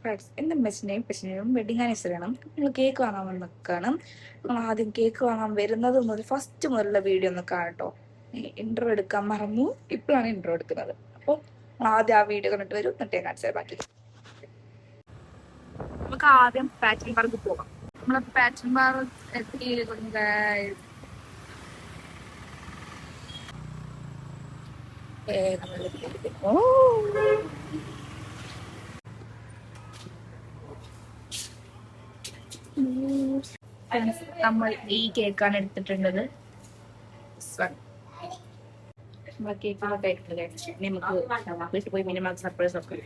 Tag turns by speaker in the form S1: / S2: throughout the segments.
S1: Friends എൻ്റെ അമ്മച്ചിൻ്റെയും പച്ചിൻ്റെയും wedding ആനിവേഴ്സറിയാണ്. നമ്മൾ cake വാങ്ങാൻ വന്നൊക്കെയാണ്. നമ്മൾ ആദ്യം കേക്ക് വാങ്ങാൻ വരുന്നത് മുതൽ ഫസ്റ്റ് മുതലുള്ള വീഡിയോ ഒന്ന് കാണട്ടോ. ഇൻട്രോ എടുക്കാൻ മറന്നു, ഇപ്പോഴാണ് ഇൻട്രോ എടുക്കുന്നത്. അപ്പോൾ ആദ്യം ആ വീഡിയോ കണ്ടിട്ട് വരും, എന്നിട്ട് ഞാൻ കാണിച്ചാൽ ബാക്കി. നമുക്ക് ആദ്യം പാറ്റൻ പാർക്ക് പോകാം. നമ്മളെ പാറ്റൻ പാർക്ക് എത്തി. നമ്മൾ ഈ കേക്കാണ് എടുത്തിട്ടുള്ളത്. നമ്മളെ കേക്കിലൊക്കെ നമുക്ക് വീട്ടിൽ പോയി മിനിമം സർപ്രൈസ് ഒക്കെ.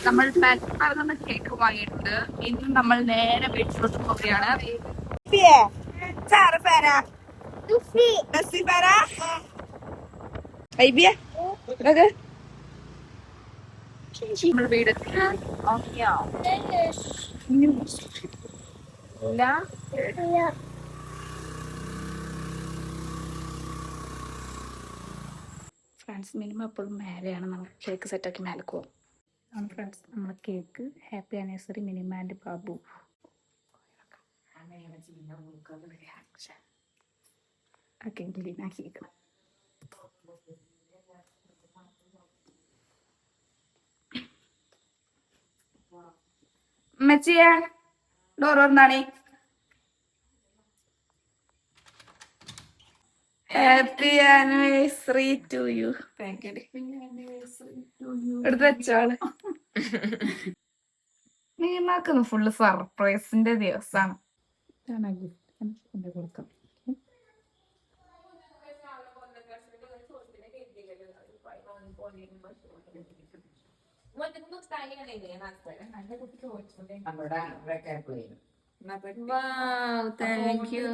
S1: നമ്മൾ പാറ്റൻ കേക്ക് വാങ്ങിയിട്ടുണ്ട്. ഇന്ന് നമ്മൾ നേരെ വീട്ടിലോട്ട് പോവുകയാണ്. നമ്മൾ വീടെത്തി. ഫ്രണ്ട്സ് മിനിമം എപ്പോഴും മേലെയാണ്. നമ്മൾ കേക്ക് സെറ്റാക്കി മേലെ പോകും. ആണ് ഫ്രണ്ട്സ് നമ്മളെ cake. Happy anniversary Minima and Babu. മെച്ചിയെ ഡോർ തുറന്നാണേ. Happy anniversary to you. എടുത്ത് വെച്ചാള്. നീമാക്കുന്ന ഫുള്ള് സർപ്രൈസിന്റെ ദിവസമാണ്. കൊടുക്കാം. Wow, thank you.